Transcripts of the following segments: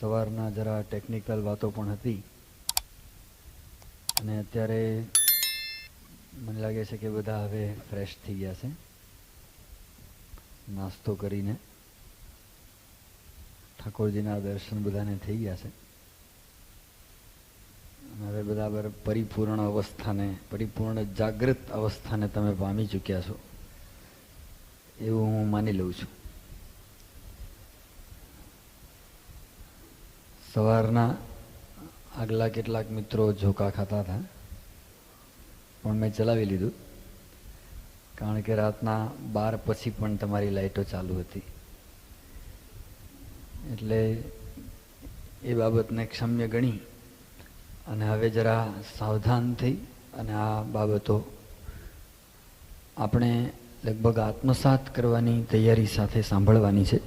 સવારના જરા ટેકનિકલ વાતો પણ હતી અને અત્યારે મને લાગે છે કે બધા હવે ફ્રેશ થઈ ગયા છે, નાસ્તો કરીને ઠાકોરજીના દર્શન બધાને થઈ ગયા છે અને હવે બધા પરિપૂર્ણ અવસ્થાને, પરિપૂર્ણ જાગૃત અવસ્થાને તમે પામી ચૂક્યા છો એવું હું માની લઉં છું. સવારના આગલા કેટલાક મિત્રો ઝોકા ખાતા હતા પણ મેં ચલાવી લીધું, કારણ કે રાતના 12 પછી પણ તમારી લાઈટો ચાલુ હતી, એટલે એ બાબતને ક્ષમ્ય ગણી અને હવે જરા સાવધાન થઈ અને આ બાબતો આપણે લગભગ આત્મસાત કરવાની તૈયારી સાથે સાંભળવાની છે.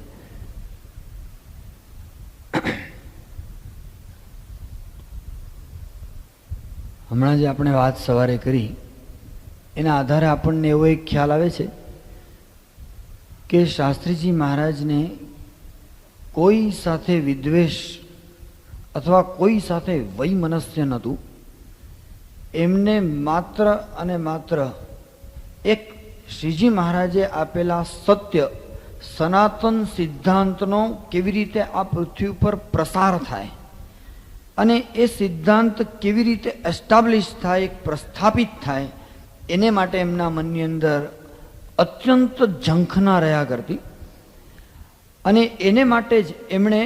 હમણાં જે આપણે વાત સવારે કરી એના આધારે આપણને એવો એક ખ્યાલ આવે છે કે શાસ્ત્રીજી મહારાજને કોઈ સાથે વિદ્વેષ અથવા કોઈ સાથે વૈમનસ્ય નહોતું. એમને માત્ર અને માત્ર એક શ્રીજી મહારાજે આપેલા સત્ય સનાતન સિદ્ધાંતનો કેવી રીતે આ પૃથ્વી ઉપર પ્રસાર થાય અને એ સિદ્ધાંત કેવી રીતે એસ્ટાબ્લિશ થાય, પ્રસ્થાપિત થાય, એને માટે એમના મનની અંદર અત્યંત ઝંખના રહ્યા કરતી અને એને માટે જ એમણે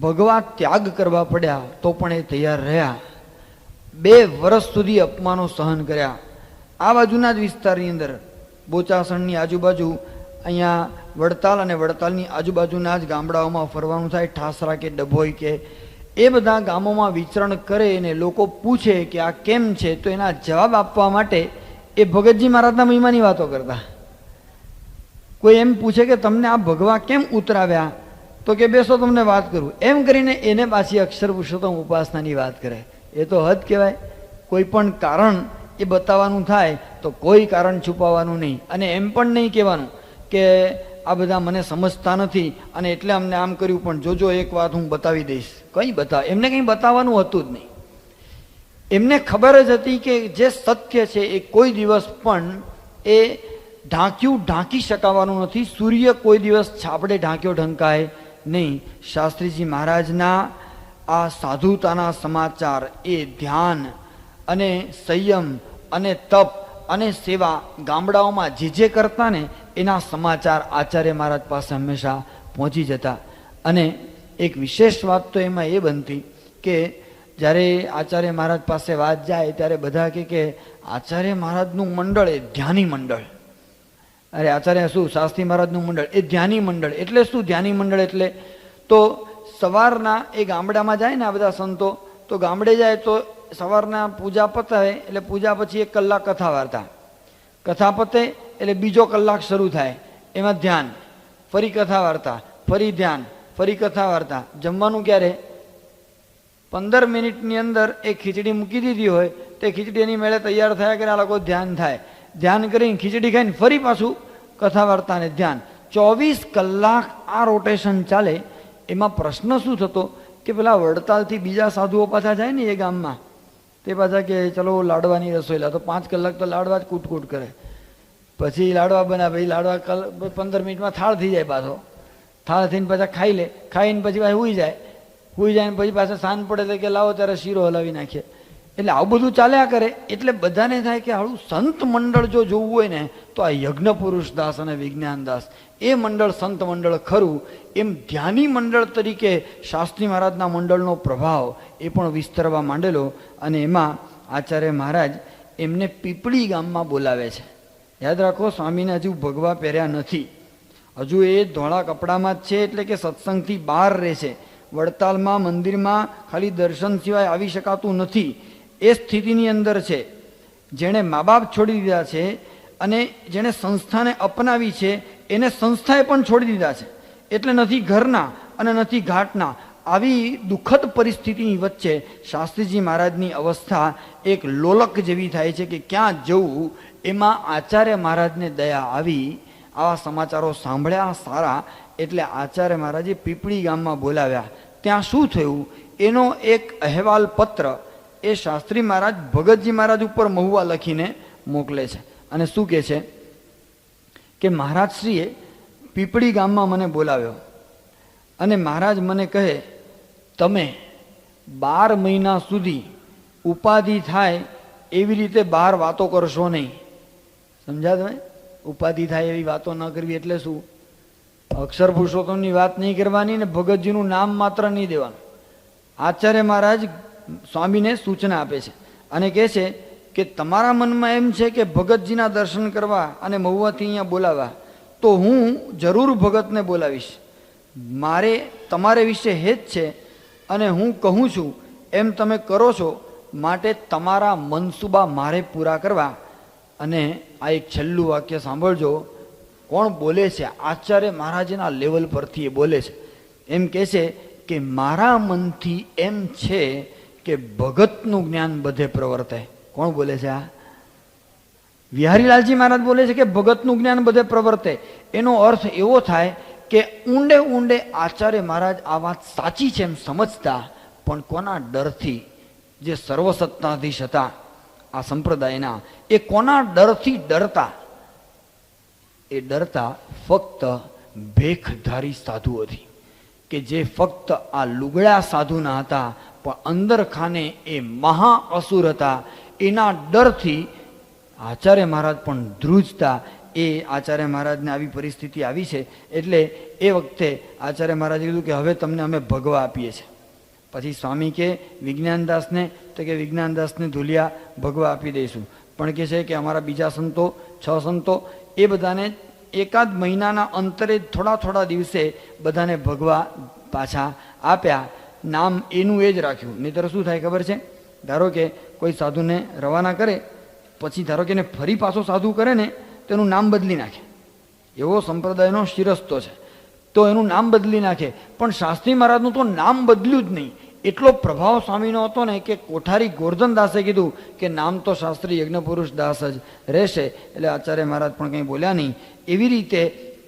ભગવા ત્યાગ કરવા પડ્યા તો પણ એ તૈયાર રહ્યા. 2 વર્ષ સુધી અપમાનો સહન કર્યા. આ બાજુના જ વિસ્તારની અંદર બોચાસણની આજુબાજુ, અહીંયા વડતાલ અને વડતાલની આજુબાજુના જ ગામડાઓમાં ફરવાનું થાય, ઠાસરા કે ડભોઈ કે એ બધા ગામોમાં વિચરણ કરે અને લોકો પૂછે કે આ કેમ છે, તો એના જવાબ આપવા માટે એ ભગતજી મહારાજના મહિમાની વાતો કરતા. કોઈ એમ પૂછે કે તમને આ ભગવા કેમ ઉતરાવ્યા, તો કે બેસો તમને વાત કરું, એમ કરીને એને પાછી અક્ષર પુરુષોત્તમ ઉપાસનાની વાત કરે. એ તો હદ કહેવાય. કોઈ પણ કારણ એ બતાવવાનું થાય તો કોઈ કારણ છુપાવવાનું નહીં અને એમ પણ નહીં કહેવાનું કે આ બધા મને સમજતા નથી અને એટલે અમને આમ કર્યું, પણ જોજો એક વાત હું બતાવી દઈશ. કંઈ એમને કંઈ બતાવવાનું હતું જ નહીં. એમને ખબર જ હતી કે જે સત્ય છે એ કોઈ દિવસ પણ એ ઢાંકી શકાવાનું નથી. સૂર્ય કોઈ દિવસ છાપડે ઢાંક્યો ઢંકાય નહીં. શાસ્ત્રીજી મહારાજના આ સાધુતાના સમાચાર એ ધ્યાન અને સંયમ અને તપ અને સેવા ગામડાઓમાં જે કરતા ને એના સમાચાર આચાર્ય મહારાજ પાસે હંમેશા પહોંચી જતા. અને એક વિશેષ વાત તો એમાં એ બનતી કે જ્યારે આચાર્ય મહારાજ પાસે વાત જાય ત્યારે બધા કે આચાર્ય મહારાજનું મંડળ એ ધ્યાની મંડળ. અરે આચાર્ય શું, શાસ્ત્રી મહારાજનું મંડળ એ ધ્યાની મંડળ. એટલે શું ધ્યાની મંડળ? એટલે તો સવારના એ ગામડામાં જાય ને આ બધા સંતો, તો ગામડે જાય તો સવારના પૂજા પતાવે એટલે પૂજા પછી 1 કલાક કથા વાર્તા, કથા પતે એટલે બીજો કલાક શરૂ થાય, એમાં ધ્યાન, ફરી કથા વાર્તા, ફરી ધ્યાન, ફરી કથા વાર્તા. જમવાનું ક્યારે? 15 મિનિટની અંદર એ ખીચડી મૂકી દીધી હોય તે ખીચડી એની મેળે તૈયાર થયા કરે, આ લોકો ધ્યાન થાય, ધ્યાન કરીને ખીચડી ખાઈને ફરી પાછું કથા વાર્તા ને ધ્યાન. 24 કલાક આ રોટેશન ચાલે. એમાં પ્રશ્ન શું થતો કે પેલા વડતાલથી બીજા સાધુઓ પાછા જાય ને એ ગામમાં, તે પાછા કે ચલો લાડવાની રસોઈ લા, તો 5 કલાક તો લાડવા જ કૂટ કરે. પછી લાડવા બનાવે, પછી લાડવા 15 મિનિટમાં થાળ થઈ જાય, પાછો થાળ થઈને પાછા ખાઈ લે, ખાઈને પછી પાછા હુઈ જાય ને પછી પાછા સાંજ પડે કે લાવો ત્યારે શીરો હલાવી નાખીએ. એટલે આવું બધું ચાલ્યા કરે. એટલે બધાને થાય કે આવું સંત મંડળ જો જોવું હોય ને તો આ યજ્ઞ પુરુષ દાસ અને વિજ્ઞાન દાસ એ મંડળ સંત મંડળ ખરું. એમ ધ્યાની મંડળ તરીકે શાસ્ત્રી મહારાજના મંડળનો પ્રભાવ એ પણ વિસ્તરવા માંડેલો અને એમાં આચાર્ય મહારાજ એમને પીપળી ગામમાં બોલાવે છે. યાદ રાખો, સ્વામીને હજુ ભગવા પહેર્યા નથી, હજુ એ ધોળા કપડામાં જ છે, એટલે કે સત્સંગથી બહાર રહે છે. વડતાલમાં મંદિરમાં ખાલી દર્શન સિવાય આવી શકાતું નથી, એ સ્થિતિની અંદર છે. જેણે મા બાપ છોડી દીધા છે અને જેણે સંસ્થાને અપનાવી છે એને સંસ્થાએ પણ છોડી દીધા છે. એટલે નથી ઘરના અને નથી ઘાટના. આવી દુઃખદ પરિસ્થિતિની વચ્ચે શાસ્ત્રીજી મહારાજની અવસ્થા એક લોલક જેવી થાય છે કે ક્યાં જવું. એમાં આચાર્ય મહારાજને દયા આવી, આવા સમાચારો સાંભળ્યા સારા, એટલે આચાર્ય મહારાજે પીપળી ગામમાં બોલાવ્યા. ત્યાં શું થયું એનો એક અહેવાલ પત્ર એ શાસ્ત્રી મહારાજ ભગતજી મહારાજ ઉપર મહુવા લખીને મોકલે છે. અને શું કહે છે કે મહારાજશ્રીએ પીપળી ગામમાં મને બોલાવ્યો અને મહારાજ મને કહે, તમે 12 મહિના સુધી ઉપાધિ થાય એવી રીતે બહાર વાતો કરશો નહીં. સમજ્યા તમે? ઉપાધિ થાય એવી વાતો ન કરવી એટલે શું? અક્ષર પુરુષોત્તમની વાત નહીં કરવાની ને ભગતજીનું નામ માત્ર નહીં દેવાનું. આચાર્ય મહારાજ સ્વામીને સૂચના આપે છે અને કહે છે કે તમારા મનમાં એમ છે કે ભગતજીના દર્શન કરવા અને મહુવાથી અહીંયા બોલાવવા, તો હું જરૂર ભગતને બોલાવીશ. મારે તમારે વિશે હેત છે અને હું કહું છું એમ તમે કરો છો, માટે તમારા મનસુબા મારે પૂરા કરવા. અને આ એક છેલ્લું વાક્ય સાંભળજો. કોણ બોલે છે? આચાર્ય મહારાજના લેવલ પરથી એ બોલે છે. એમ કહે છે કે મારા મનથી એમ છે કે ભગતનું જ્ઞાન બધે પ્રવર્તે. કોણ બોલે છે? આ વિહારીલાલજી મહારાજ બોલે છે કે ભગતનું જ્ઞાન બધે પ્રવર્તે. એનો અર્થ એવો થાય કે ઊંડે ઊંડે આચાર્ય મહારાજ આ વાત સાચી છે એમ સમજતા, પણ કોના ડરથી? જે સર્વસત્તાધીશ હતા આ સંપ્રદાયના, એ કોના ડરથી ડરતા? એ ડરતા ફક્ત ભેખધારી સાધુઓથી, કે જે ફક્ત આ લુગડા સાધુના હતા, પણ અંદર ખાને એ મહા અસુર હતા. એના ડરથી આચાર્ય મહારાજ પણ ધ્રુજતા. એ આચાર્ય મહારાજને આવી પરિસ્થિતિ આવી છે એટલે એ વખતે આચાર્ય મહારાજે કીધું કે હવે તમને અમે ભગવા આપીએ છીએ. પછી સ્વામી કે વિજ્ઞાનદાસને, તો કે વિજ્ઞાનદાસને ધુલિયા ભગવા આપી દઈશું. પણ કે છે કે અમારા બીજા સંતો 6 સંતો એ બધાને એકાદ મહિનાના અંતરે થોડા દિવસે બધાને ભગવા પાછા આપ્યા. નામ એનું એ જ રાખ્યું. નહીંતર શું થાય ખબર છે? ધારો કે કોઈ સાધુને રવાના કરે, પછી ધારો કે એને ફરી પાછો સાધુ કરે ને તો એનું નામ બદલી નાખે. એવો સંપ્રદાયનો શિરસ્તો છે, તો એનું નામ બદલી નાખે. પણ શાસ્ત્રી મહારાજનું તો નામ બદલ્યું જ નહીં. એટલો પ્રભાવ સ્વામીનો હતો ને કે કોઠારી ગોરધનદાસે કીધું કે નામ તો શાસ્ત્રી યજ્ઞપુરુષ દાસ જ રહેશે. એટલે આચાર્ય મહારાજ પણ કંઈ બોલ્યા નહીં. એવી રીતે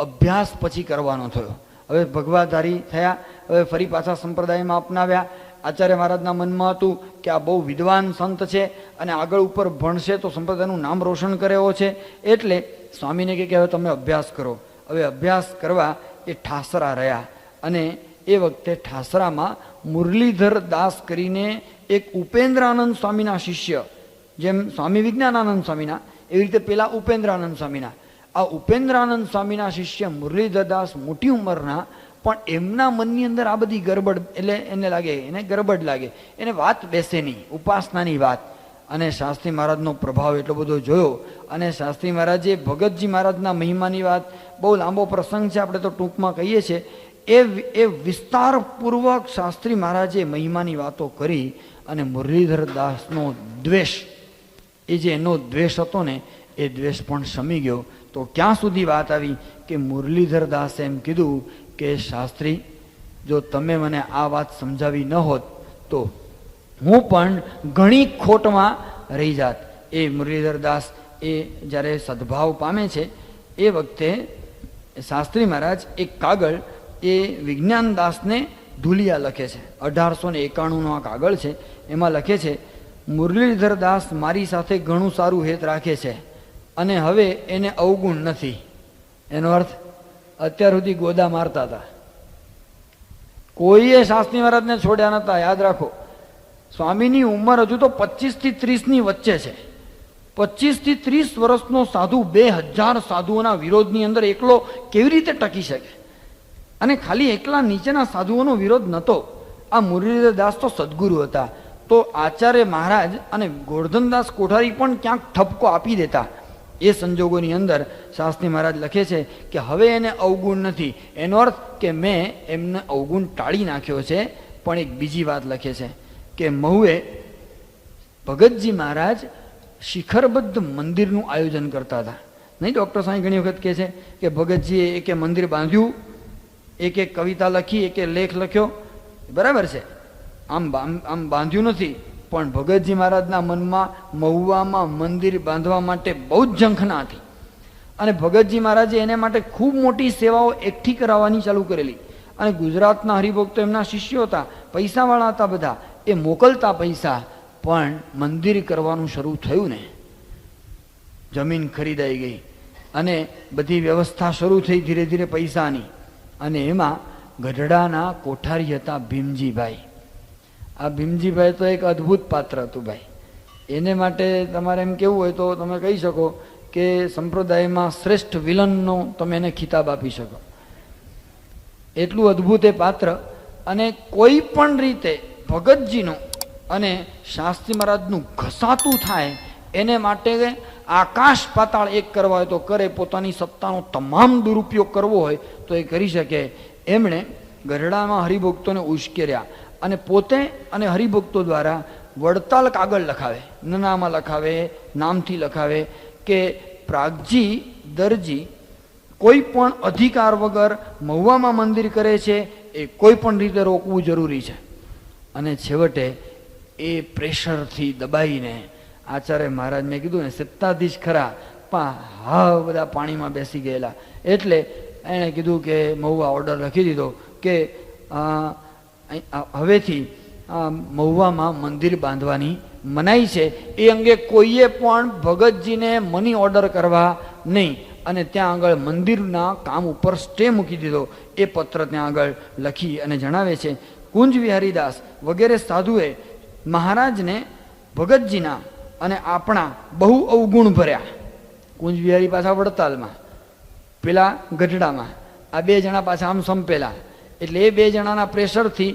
અભ્યાસ પછી કરવાનો થયો. હવે ભગવાધારી થયા, હવે ફરી પાછા સંપ્રદાયમાં અપનાવ્યા. આચાર્ય મહારાજના મનમાં હતું કે આ બહુ વિદ્વાન સંત છે અને આગળ ઉપર ભણશે તો સંપ્રદાયનું નામ રોશન કરે એવો છે. એટલે સ્વામીને કહે કે હવે તમે અભ્યાસ કરો. હવે અભ્યાસ કરવા એ ઠાસરા રહ્યા. અને એ વખતે ઠાસરામાં મુરલીધર દાસ કરીને એક ઉપેન્દ્રાનંદ સ્વામીના શિષ્ય, જેમ સ્વામી વિજ્ઞાનાનંદ સ્વામીના એવી રીતે પેલા ઉપેન્દ્રાનંદ સ્વામીના, આ ઉપેન્દ્રાનંદ સ્વામીના શિષ્ય મુરલીધર દાસ મોટી ઉંમરના, પણ એમના મનની અંદર આ બધી ગરબડ, એટલે એને લાગે, એને ગરબડ લાગે, એને વાત બેસે નહીં, ઉપાસનાની વાત. અને શાસ્ત્રી મહારાજનો પ્રભાવ એટલો બધો જોયો. અને શાસ્ત્રી મહારાજે ભગતજી મહારાજના મહિમાની વાત, બહુ લાંબો પ્રસંગ છે, આપણે તો ટૂંકમાં કહીએ છીએ. એ વિસ્તારપૂર્વક શાસ્ત્રી મહારાજે મહિમાની વાતો કરી. અને મુરલીધર દાસનો દ્વેષ, એ જે એનો દ્વેષ હતો ને એ દ્વેષ પણ શમી ગયો. તો ક્યાં સુધી વાત આવી કે મુરલીધર દાસે એમ કીધું કે શાસ્ત્રી, જો તમે મને આ વાત સમજાવી ન હોત તો હું પણ ઘણી ખોટમાં રહી જાત. એ મુરલીધર દાસ એ જ્યારે સદભાવ પામે છે એ વખતે શાસ્ત્રી મહારાજ એક કાગળ એ વિજ્ઞાનદાસને ધુલિયા લખે છે. 1891નો આ કાગળ છે. એમાં લખે છે, મુરલીધર દાસ મારી સાથે ઘણું સારું હેત રાખે છે અને હવે એને અવગુણ નથી. એનો અર્થ અત્યાર સુધી ગોદા મારતા હતા, કોઈએ શાસ્ત્રી મહારાજને છોડ્યા નતા. યાદ રાખો, સ્વામીની ઉંમર હજુ તો 25 થી 30ની વચ્ચે છે. 25 થી 30 વર્ષનો સાધુ 2000 સાધુઓના વિરોધની અંદર એકલો કેવી રીતે ટકી શકે? અને ખાલી એકલા નીચેના સાધુઓનો વિરોધ નહોતો. આ મુરલીધર દાસ તો સદગુરુ હતા. તો આચાર્ય મહારાજ અને ગોરધનદાસ કોઠારી પણ ક્યાંક ઠપકો આપી દેતા. એ સંજોગોની અંદર શાસ્ત્રી મહારાજ લખે છે કે હવે એને અવગુણ નથી. એનો અર્થ કે મેં એમને અવગુણ ટાળી નાખ્યો છે. પણ એક બીજી વાત લખે છે કે મહુએ ભગતજી મહારાજ શિખરબદ્ધ મંદિરનું આયોજન કરતા હતા. નહીં, ડૉક્ટર સાંઈ ઘણી વખત કહે છે કે ભગતજીએ એકે મંદિર બાંધ્યું, એક કવિતા લખી, એક લેખ લખ્યો, બરાબર છે, આમ બાંધ્યું નથી. પણ ભગતજી મહારાજના મનમાં મહુવામાં મંદિર બાંધવા માટે બહુ જ ઝંખના હતી. અને ભગતજી મહારાજે એને માટે ખૂબ મોટી સેવાઓ એકઠી કરાવવાની ચાલુ કરેલી. અને ગુજરાતના હરિભક્તો એમના શિષ્યો હતા, પૈસાવાળા હતા બધા, એ મોકલતા પૈસા. પણ મંદિર કરવાનું શરૂ થયું ને, જમીન ખરીદાઈ ગઈ અને બધી વ્યવસ્થા શરૂ થઈ ધીરે ધીરે પૈસાની. અને એમાં ગઢડાના કોઠારી હતા ભીમજીભાઈ. આ ભીમજીભાઈ તો એક અદ્ભુત પાત્ર હતું ભાઈ. એને માટે તમારે એમ કેવું હોય તો તમે કહી શકો કે સંપ્રદાયમાં શ્રેષ્ઠ વિલનનો તમે એને ખિતાબ આપી શકો. એટલું અદ્ભુત એ પાત્ર. અને કોઈ પણ રીતે ભગતજીનું અને શાસ્ત્રી મહારાજનું ઘસાતું થાય એને માટે આકાશ પાતાળ એક કરવા હોય તો કરે, પોતાની સત્તાનો તમામ દુરુપયોગ કરવો હોય તો એ કરી શકે. એમણે ગઢડામાં હરિભક્તોને ઉશ્કેર્યા અને પોતે અને હરિભક્તો દ્વારા વડતાલ કાગળ લખાવે, નાનામાં લખાવે, નામથી લખાવે કે પ્રાગજી દરજી કોઈ પણ અધિકાર વગર મહુવામાં મંદિર કરે છે, એ કોઈ પણ રીતે રોકવું જરૂરી છે. અને છેવટે એ પ્રેશરથી દબાઈને આચાર્ય મહારાજને કીધું ને, સત્તાધીશ ખરા પણ હા બધા પાણીમાં બેસી ગયેલા. એટલે એણે કીધું કે મહુવા ઓર્ડર લખી દીધો કે હવેથી મહુવામાં મંદિર બાંધવાની મનાઈ છે. એ અંગે કોઈએ પણ ભગતજીને મની ઓર્ડર કરવા નહીં. અને ત્યાં આગળ મંદિરના કામ ઉપર સ્ટે મૂકી દીધો. એ પત્ર ત્યાં આગળ લખી અને જણાવે છે, કુંજ વિહારીદાસ વગેરે સાધુએ મહારાજને ભગતજીના અને આપણા બહુ અવગુણ ભર્યા. કુંજ વિહારી પાછા વડતાલમાં, પેલા ગઢડામાં, આ બે જણા પાછા આમ સંપેલા. એટલે એ બે જણાના પ્રેશરથી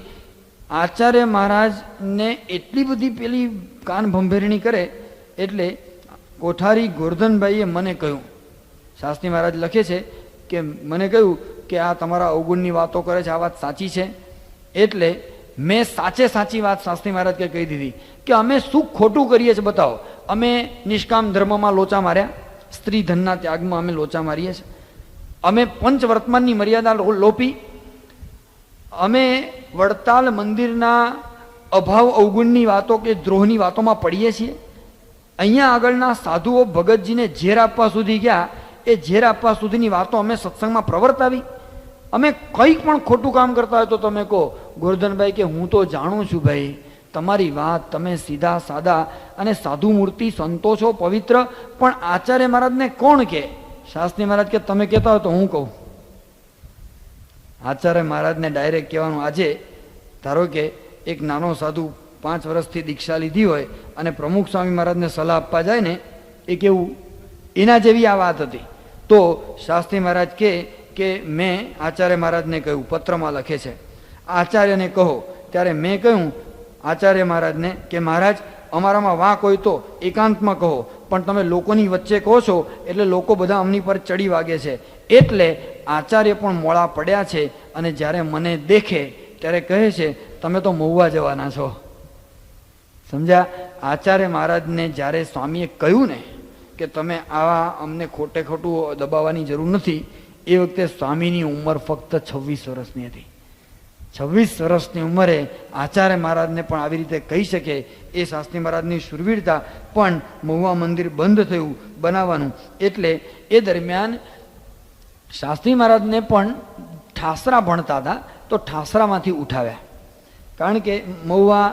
આચાર્ય મહારાજને એટલી બધી પેલી કાન ભંભેરણી કરે. એટલે કોઠારી ગોરધનભાઈએ મને કહ્યું, શાસ્ત્રી મહારાજ લખે છે કે મને કહ્યું કે આ તમારા અવગુણની વાતો કરે છે, આ વાત સાચી છે. એટલે મેં સાચી વાત શાસ્ત્રી મહારાજ કે કહી દીધી કે અમે શું ખોટું કરીએ છીએ બતાવો. અમે નિષ્કામ ધર્મમાં લોચા માર્યા, સ્ત્રી ધનના ત્યાગમાં અમે લોચા મારીએ છીએ, અમે પંચવર્તમાનની મર્યાદા લોપી, અમે વડતાલ મંદિરના અભાવ અવગુણની વાતો કે દ્રોહની વાતોમાં પડીએ છીએ. અહીંયા આગળના સાધુઓ ભગતજીને ઝેર આપવા સુધી ગયા, એ ઝેર આપવા સુધીની વાતો અમે સત્સંગમાં પ્રવર્તાવી. અમે કંઈક પણ ખોટું કામ કરતા હોય તો તમે કહો. ગોરધનભાઈ કે હું તો જાણું છું ભાઈ, તમારી વાત, તમે સીધા સાદા અને સાધુ મૂર્તિ સંતો છો, પવિત્ર, પણ આચાર્ય મહારાજને કોણ કે? શાસ્ત્રી મહારાજ કે તમે કહેતા હોય તો હું કહું. આચાર્ય મહારાજને ડાયરેક્ટ કહેવાનું. આજે ધારો કે એક નાનો સાધુ 5 વર્ષથી દીક્ષા લીધી હોય અને પ્રમુખ સ્વામી મહારાજને સલાહ આપવા જાય ને, એ કેવું, એના જેવી આ વાત હતી. તો શાસ્ત્રી મહારાજ કે મેં આચાર્ય મહારાજને કહ્યું, પત્રમાં લખે છે, આચાર્યને કહો. ત્યારે મેં કહ્યું આચાર્ય મહારાજને કે મહારાજ અમારામાં વાંક હોય તો એકાંતમાં કહો, પણ તમે લોકોની વચ્ચે કહો છો એટલે લોકો બધા અમની પર ચડી વાગે છે. એટલે આચાર્ય પણ મોડા પડ્યા છે અને જ્યારે મને દેખે ત્યારે કહે છે તમે તો મહુવા જવાના છો. સમજ્યા? આચાર્ય મહારાજને જ્યારે સ્વામીએ કહ્યું ને કે તમે આવા અમને ખોટે ખોટું દબાવવાની જરૂર નથી, એ વખતે સ્વામીની ઉંમર ફક્ત 26 વર્ષની હતી. 26 વર્ષની ઉંમરે આચાર્ય મહારાજને પણ આવી રીતે કહી શકે એ શાસ્ત્રી મહારાજની શુરવીરતા. પણ મહુવા મંદિર બંધ થયું બનાવવાનું. એટલે એ દરમિયાન શાસ્ત્રી મહારાજને પણ ઠાસરા ભણતા હતા તો ઠાસરામાંથી ઉઠાવ્યા. કારણ કે મહુવા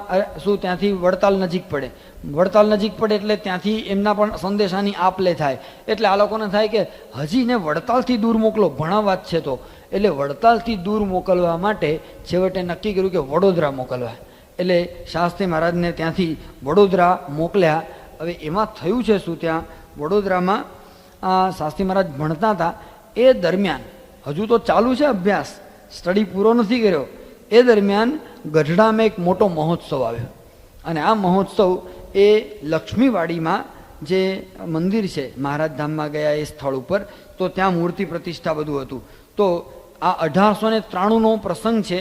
શું ત્યાંથી વડતાલ નજીક પડે, વડતાલ નજીક પડે એટલે ત્યાંથી એમના પણ સંદેશાની આપ લે થાય. એટલે આ લોકોને થાય કે હજી ને વડતાલથી દૂર મોકલો, ભણાવવા જ છે તો. એટલે વડતાલથી દૂર મોકલવા માટે છેવટે નક્કી કર્યું કે વડોદરા મોકલવા. એટલે શાસ્ત્રી મહારાજને ત્યાંથી વડોદરા મોકલ્યા. હવે એમાં થયું છે શું, ત્યાં વડોદરામાં શાસ્ત્રી મહારાજ ભણતા હતા એ દરમિયાન, હજુ તો ચાલુ છે અભ્યાસ, સ્ટડી પૂરો નથી કર્યો, એ દરમિયાન ગઢડામાં એક મોટો મહોત્સવ આવ્યો. અને આ મહોત્સવ એ લક્ષ્મીવાડીમાં જે મંદિર છે, મહારાજ ધામમાં ગયા એ સ્થળ ઉપર, તો ત્યાં મૂર્તિ પ્રતિષ્ઠા બધું હતું. તો આ 1893નો પ્રસંગ છે.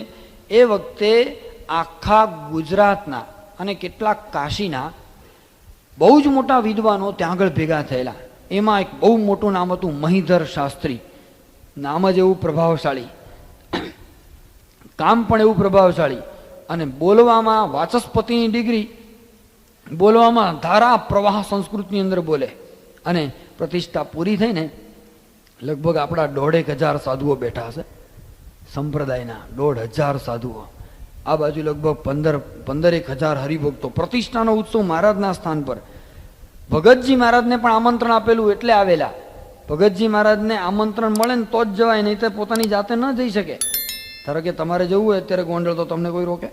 એ વખતે આખા ગુજરાતના અને કેટલાક કાશીના બહુ જ મોટા વિદ્વાનો ત્યાં આગળ ભેગા થયેલા. એમાં એક બહુ મોટું નામ હતું મહીધર શાસ્ત્રી. નામ જ એવું પ્રભાવશાળી, કામ પણ એવું પ્રભાવશાળી, અને બોલવામાં વાચસ્પતિની ડિગ્રી, બોલવામાં ધારા પ્રવાહ સંસ્કૃતની અંદર બોલે. અને પ્રતિષ્ઠા પૂરી થઈને લગભગ આપણા 1,500 સાધુઓ બેઠા હશે. સંપ્રદાયના 1,500 સાધુઓ, આ બાજુ લગભગ 15,000 હરિભક્તો, પ્રતિષ્ઠાનો ઉત્સવ મહારાજના સ્થાન પર. ભગતજી મહારાજને પણ આમંત્રણ આપેલું એટલે આવેલા. ભગતજી મહારાજને આમંત્રણ મળે ને તો જ જવાય, નહીં તો પોતાની જાતે ન જઈ શકે. ધારો કે તમારે જવું હોય અત્યારે ગોંડલ, તો તમને કોઈ રોકે?